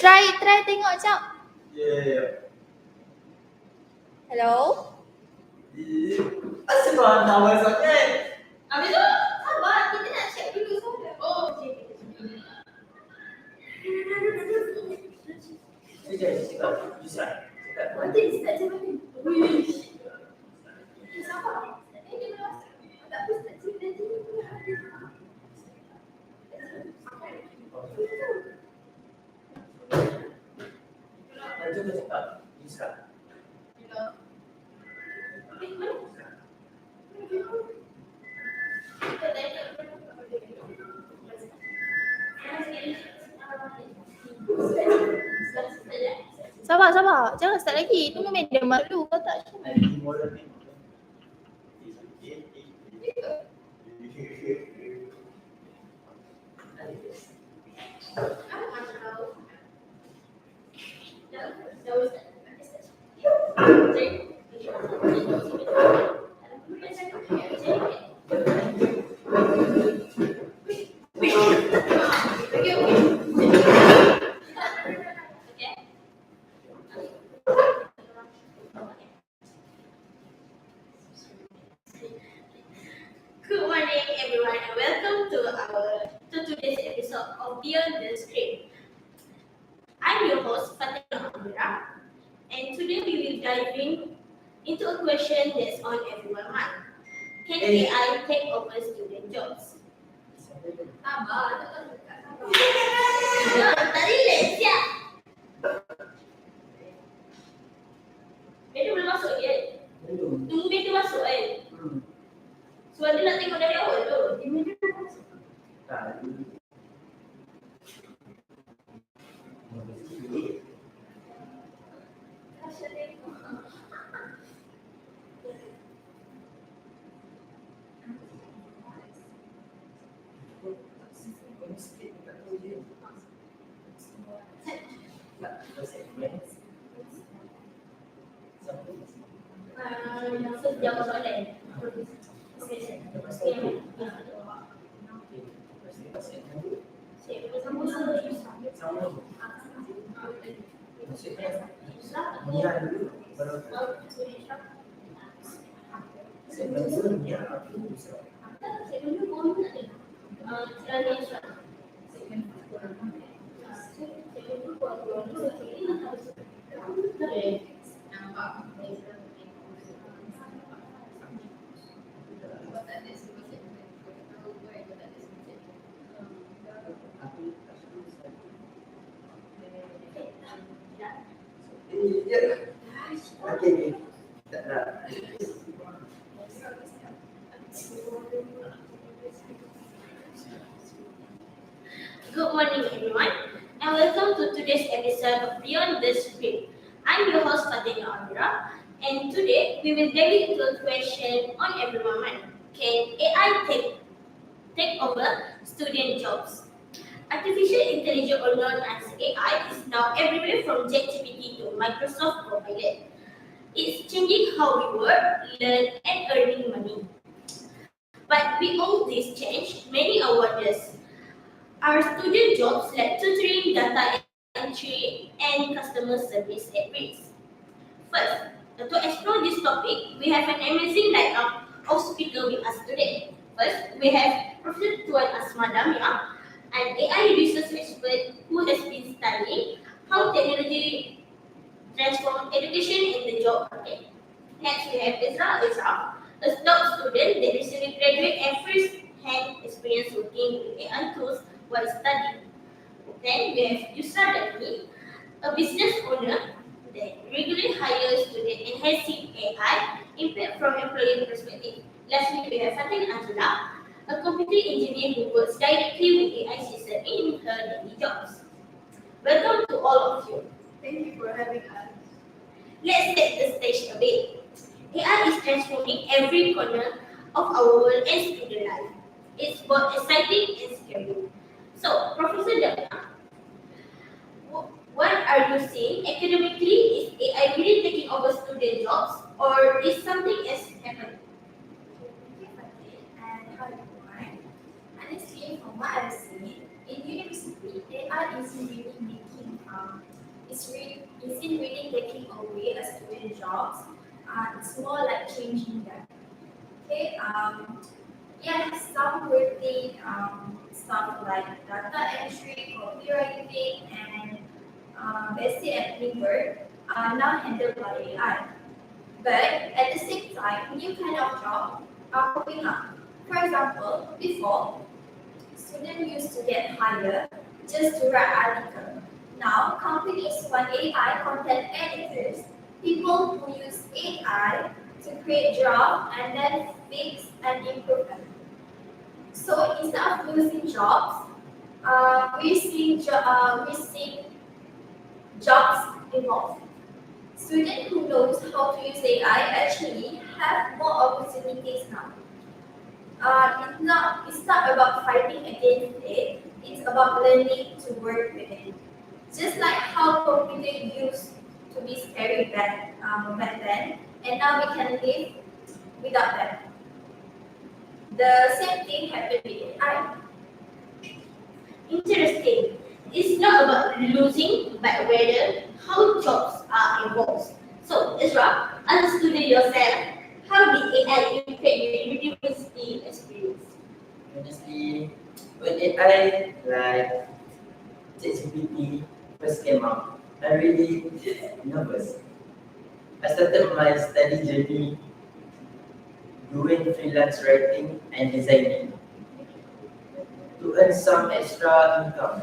Try tengok jap. Yeah. Hello? Asma nama sangat. Habis tu, sabar. Kita nak check dulu soalan. Oh, okey. Cakap, Yusra. Cakap. Nanti dia start je balik. Wish. Sabar. Dia belum masuk. Tak apa, start je nanti. Cuba cakap, Yusra. Sabar. Jangan start lagi. Tunggu medium dulu. Kau tak cuba. Good morning, everyone, and welcome to today's episode of Beyond the Script. I'm your host, Fatin, and today we will dive into a question that's on everyone's mind. Can AI take over student jobs? Tak relax, siap. Bedu belum masuk je. Tunggu Bedu masuk kan. Sebab dia nak tengok dari awal tu. Jawab soalan. Good morning, everyone, and welcome to today's episode of Beyond the Script. I'm your host, Fatin, and today we will dive into a question on everyone's mind. Can AI take over student jobs? Artificial intelligence, or known as AI, is now everywhere from ChatGPT to Microsoft Copilot. It's changing how we work, learn, and earning money. But with all this change, many are wonders. Are student jobs like tutoring, data entry, and customer service at risk? First, to explore this topic, we have an amazing lineup of speakers with us today. First, we have Professor Tuan Asma, Damia, an AI research expert who has been studying how technology transforms education in the job market. Next, we have Ezra, a top student that recently graduated and first-hand experience working with AI tools while studying. Then we have Yusra, a business owner that regularly hires students enhancing AI impact from employee perspective. Lastly, we have Fatin, a computer engineer who works directly with AI system in her daily jobs. Welcome to all of you. Thank you for having us. Let's set the stage a bit. AI is transforming every corner of our world and student life. It's both exciting and scary. So, Professor Damia, what are you saying? Academically, is AI really taking over student jobs, or is something else happening? And how you doing? Honestly, from what I've seen, in university, AI is really making is it really taking away a student jobs? It's more like changing them. Okay. Yeah, some routine stuff like data entry, copywriting, and basic admin work are now handled by AI. But at the same time, new kind of jobs are popping up. For example, before, students used to get hired just to write articles. Now, companies want AI content editors, people who use AI to create drafts and then fix and improve them. So instead of losing jobs, we're seeing jobs evolve. Students who knows how to use AI actually have more opportunities now. It's not about fighting against it. It's about learning to work with it. Just like how computer used to be scary back then, and now we can live without them. The same thing happened with AI. Interesting. It's not about losing, but rather how jobs are evolved. So, Ezra, as a student yourself, how did AI impact your university experience? Honestly, when AI like ChatGPT first came out, I really nervous. I started my study journey doing freelance writing and designing to earn some extra income.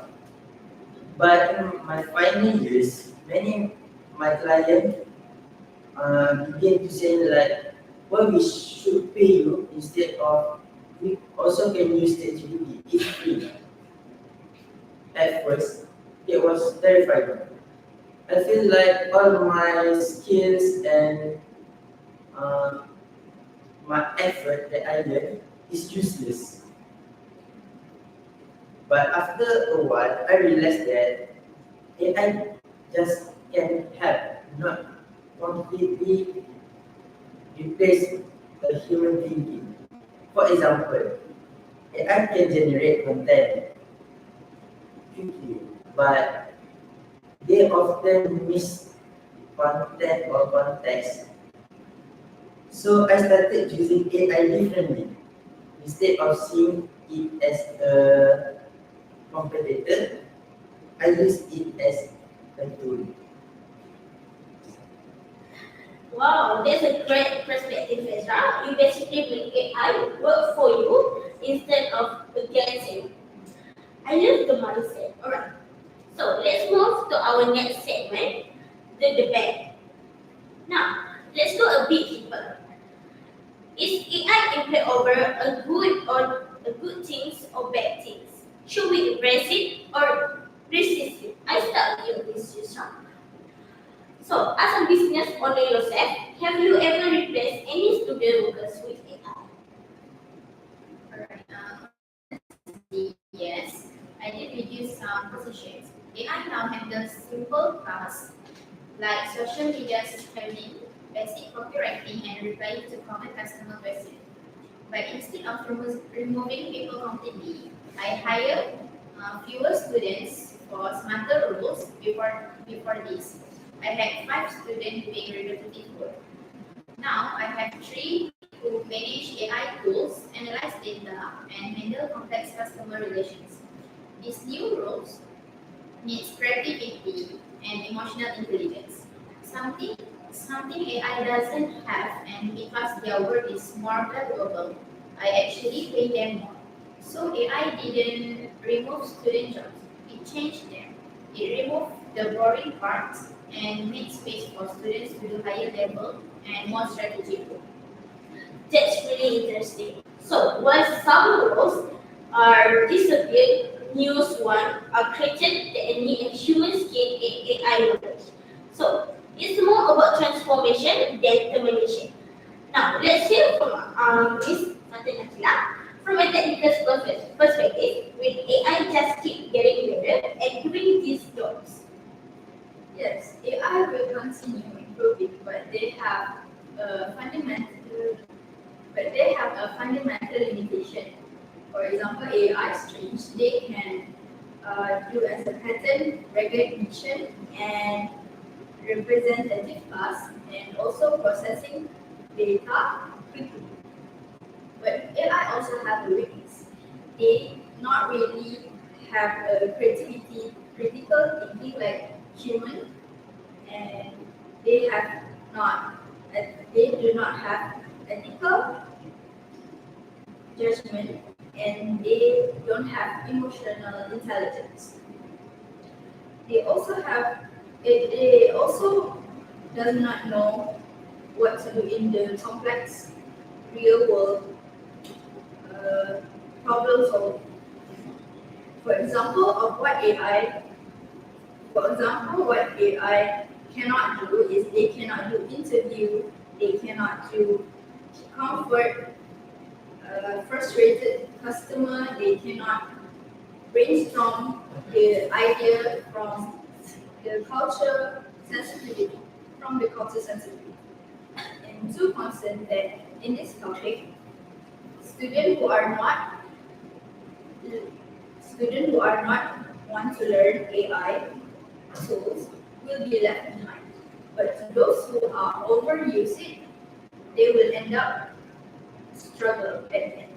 But in my final years, many my clients begin to say like, well, we should pay you instead of we also can use ChatGPT. It's free. At first, it was terrifying. I feel like all my skills and uh, my effort that I learned is useless. But after a while, I realized that AI just can help, not completely replace a human thinking. For example, AI can generate content quickly, but they often miss content or context. So I started using AI differently. Instead of seeing it as a competitor, I use it as a tool. Wow, that's a great perspective, Ezra. You basically make AI work for you instead of against you. I love the mindset. Alright, so let's move to our next segment, the debate. Now, let's go a bit deeper. Is AI impact over a good things or bad things? Should we embrace it or resist it? I start with you, this Yusra. So, as a business owner yourself, have you ever replaced any student workers with AI? Alright, yes, I did reduce some positions. AI now handles simple tasks like social media subscribing, basic copywriting, and replying to common customer questions. But instead of removing people completely, I hire fewer students for smarter roles before this. I had 5 students doing repetitive work. Now I have 3 who manage AI tools, analyze data, and handle complex customer relations. These new roles needs creativity and emotional intelligence. Something something AI doesn't have, and because their work is more valuable, I actually pay them more. So AI didn't remove student jobs, it changed them. It removed the boring parts and made space for students to do higher level and more strategic work. That's really interesting. So, while some roles are disappeared, new ones are created that need a human skill in AI knowledge. So, it's more about transformation than termination. Now, let's hear from Ms. Fatin Aqilah. From a technical perspective, will AI just keep getting better at doing these jobs? Yes, AI will continue improving, but they have a fundamental limitation. For example, AI streams, they can do as a pattern recognition and representative task, and also processing data quickly. But AI also have a weakness. They not really have a creativity, critical thinking like human, and they have not, they do not have ethical judgment, and they don't have emotional intelligence. They also have, they also does not know what to do in the complex real world uh, problem solving. For example, what AI cannot do is they cannot do interview, they cannot do comfort frustrated customer, they cannot brainstorm the idea from the culture sensitivity, And to concern that in this topic, students who are not want to learn AI tools will be left behind. But to those who are overuse it, they will end up struggle at the end.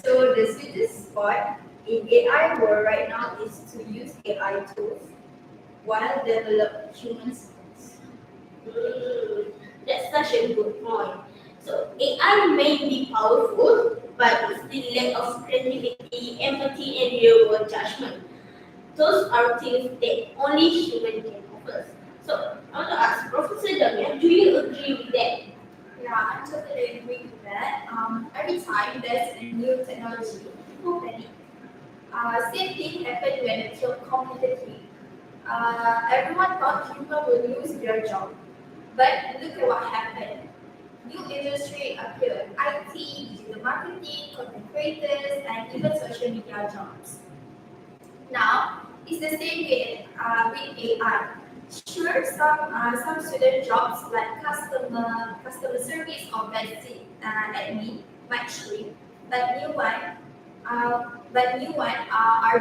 So the sweetest spot in AI world right now is to use AI tools while develop human skills. That's such a good point. So AI may be powerful, but it still lack of creativity, empathy, and real-world judgment. Those are things that only human can offer. So I want to ask Professor Damia, do you agree with that? Yeah, I totally agree with that. Every time there's a new technology, people panic. Same thing happened when it killed completely. Everyone thought people would lose their job. But look at what happened. New industry appeared: IT, digital marketing, content creators, and even social media jobs. Now, it's the same with AI. Sure, some student jobs like customer service or basic admin might shrink, but new one are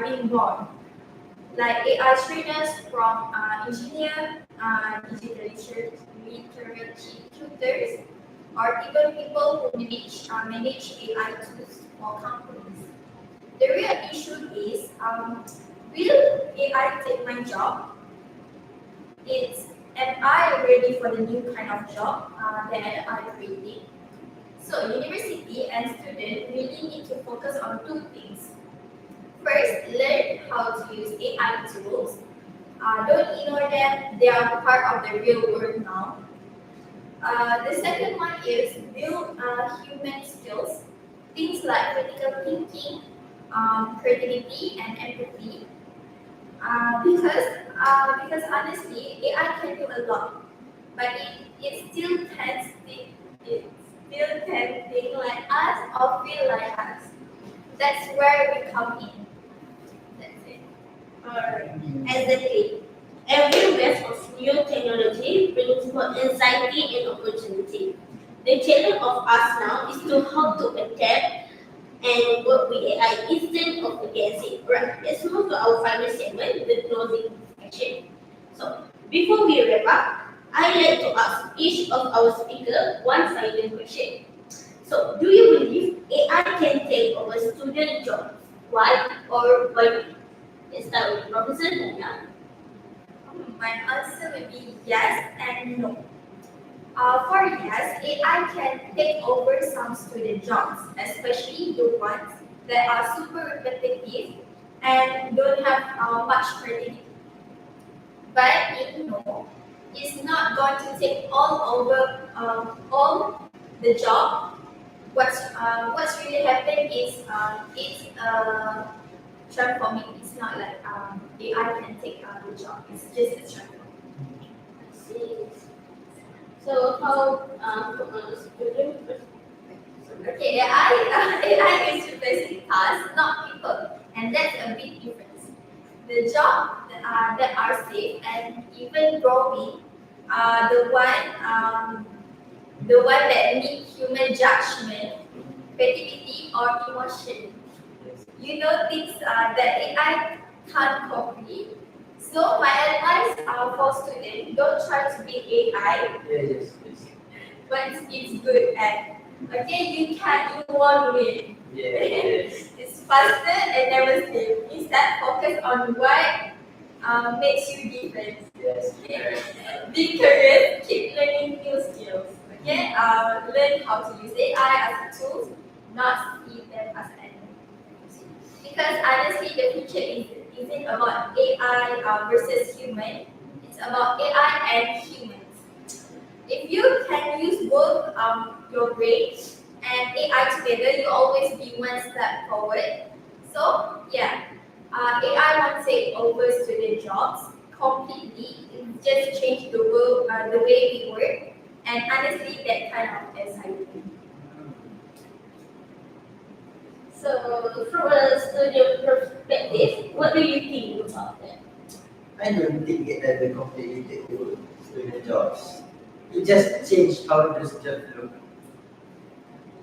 being born. Like AI trainers from engineer, digital literacy tutors, or even people who manage AI tools for companies. The real issue is, will AI take my job? Am I ready for the new kind of job that I'm creating? So university and students really need to focus on two things. First, learn how to use AI tools. Don't ignore them; they are part of the real world now. The second one is build human skills, things like critical thinking, creativity, and empathy. Because honestly, AI can do a lot, but it still can think like us or feel like us. That's where we come in. That's it. Alright, exactly. Every wave of new technology brings both anxiety and opportunity. The challenge of us now is to how to adapt and work with AI instead of against it. Right, let's move to our final segment, the closing section. So, before we wrap up, I'd like to ask each of our speakers one final question. So, do you believe AI can take over student jobs? Why or why not? Let's start with Professor Damia. My answer would be yes and no. For yes, AI can take over some student jobs, especially the ones that are super repetitive and don't have much creativity. But in no, it's not going to take all the job. What's really happening is it's transforming. It's not like AI can take the job. It's just a transforming. I see. So, how student Okay, AI is replacing tasks, not people, and that's a big difference. The jobs that are safe and even growing are the one that need human judgment, creativity, or emotion. Yes. You know things that AI can't copy. So my advice for students, don't try to be AI, Yes. but it's good at. Okay, you won't win. Yes. It's faster and never sleep. Instead, focus on what makes you different. Yes. Okay? Be curious, keep learning new skills. Okay, learn how to use AI as a tool, not see them as an enemy. Because honestly, the future isn't about AI versus human. It's about AI and humans. If you can use both your brain and AI together, you always be one step forward. So yeah, AI won't take over student jobs completely. It just change the world, the way we work, and honestly, that kind of exciting. So, from a student perspective, what do you think about that? I don't think it has a completely take over student jobs. It just changed how those jobs look.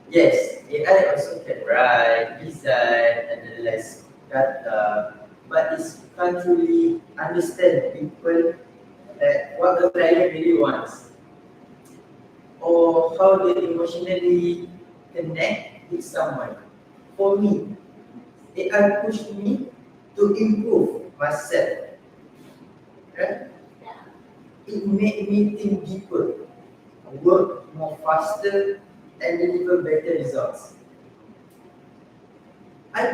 Yes, AI also can write, design, analyze data, but it can't truly understand people that what the client really wants or how they emotionally connect with someone. For me, AI pushed me to improve myself. Right? Yeah. It made me think deeper, work more faster, and deliver better results. I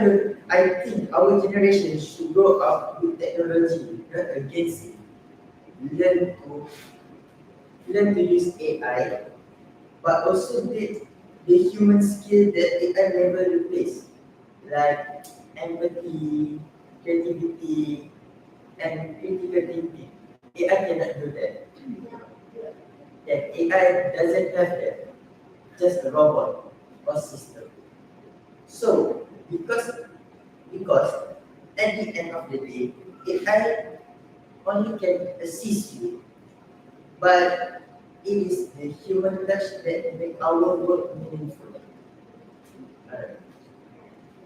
think our generation should grow up with technology, not against it. Learn to learn to use AI, but also the human skill that AI never replace, like empathy, creativity, and critical thinking. AI cannot do that. That AI doesn't have that. Just a robot or system. So because at the end of the day, AI only can assist you, but it is the human touch that make our work meaningful. Alright.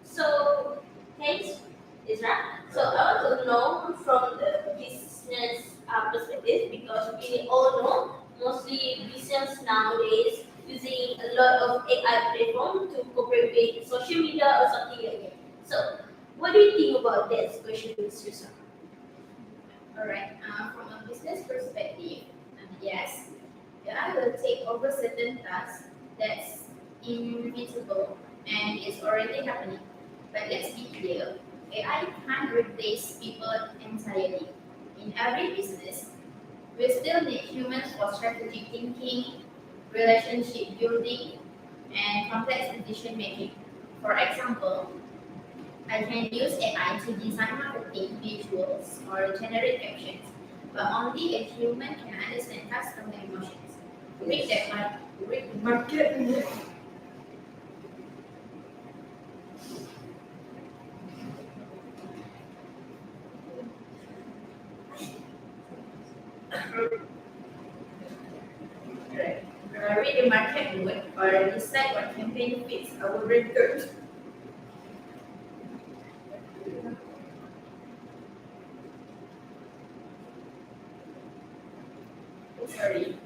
So, thanks, Ezra. So, I want to know from the business perspective because we all know mostly business nowadays using a lot of AI platform to cooperate with social media or something like that. So, what do you think about that, especially with Yusra? Alright, from a business perspective, yes, AI will take over certain tasks that's inevitable and it's already happening. But let's be clear, AI can't replace people entirely. In every business, we still need humans for strategic thinking, relationship building, and complex decision making. For example, I can use AI to design marketing visuals or generate captions, but only a human can understand customer emotions. Read market. Right. Read the market mood or decide what campaign fits our research. Sorry.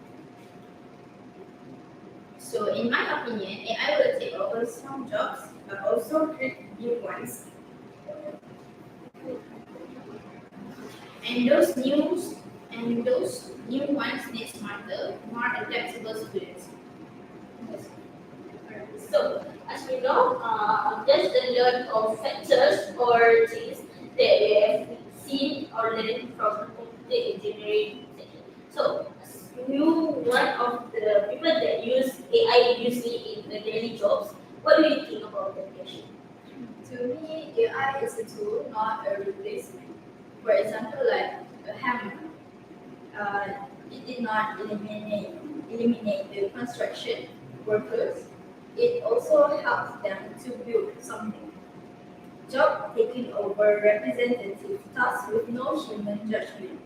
So in my opinion, AI will take over some jobs, but also create new ones. And those new ones need smarter, more adaptable students. So, as we know, there's a lot of factors or things that we have seen or learned from the engineering section. So, as you one of the people that use AI usually in the daily jobs, what do you think about that question? To me, AI is a tool, not a replacement. For example, like a hammer, uh, it did not eliminate the construction workers. It also helps them to build something. Job taking over representative tasks with no human judgment.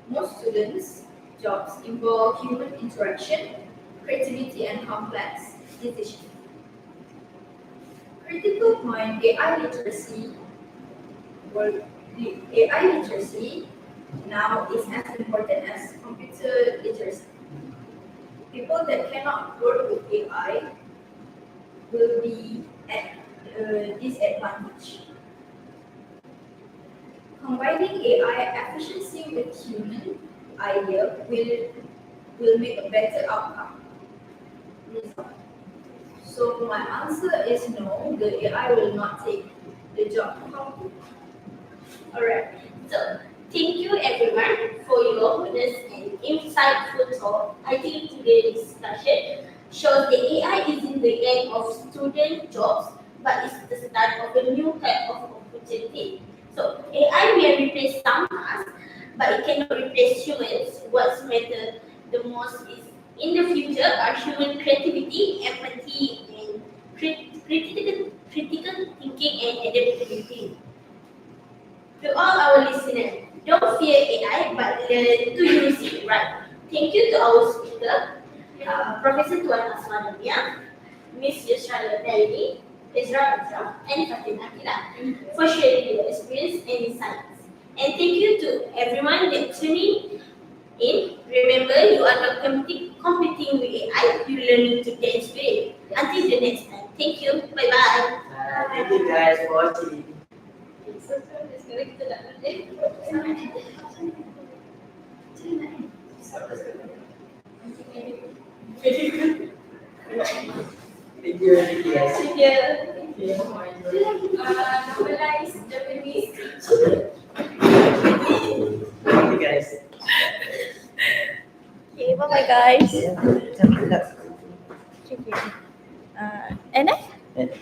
Most students' jobs involve human interaction, creativity, and complex decisions. critical point, AI literacy, well, AI literacy now is as important as computer literacy. People that cannot work with AI will be at disadvantage. Combining AI efficiency with human idea will make a better outcome. So my answer is no, the AI will not take the job from. Alright, so thank you everyone for your honest and insightful talk. I think today's discussion shows the AI isn't the end of student jobs, but it's the start of a new type of opportunity. So AI may replace some tasks, but it cannot replace humans. What's matter the most is in the future are human creativity, empathy, and critical thinking and adaptability. To all our listeners, don't fear AI, but learn to use it right. Thank you to our speaker, Professor Tuan Asma Damia, Miss Yusra Dayinee, Ezra, and Fatin Aqilah for sharing your experience and insights. And thank you to everyone that tuning in. Remember, you are not competing with AI, you're learning to dance with it. Until the next time. Thank you. Bye-bye. Thank you guys for watching. So sekarang kita nak Video guys. normalize Japanese. Thank you guys. Okay, bye-bye guys. Yeah, Okay. And then?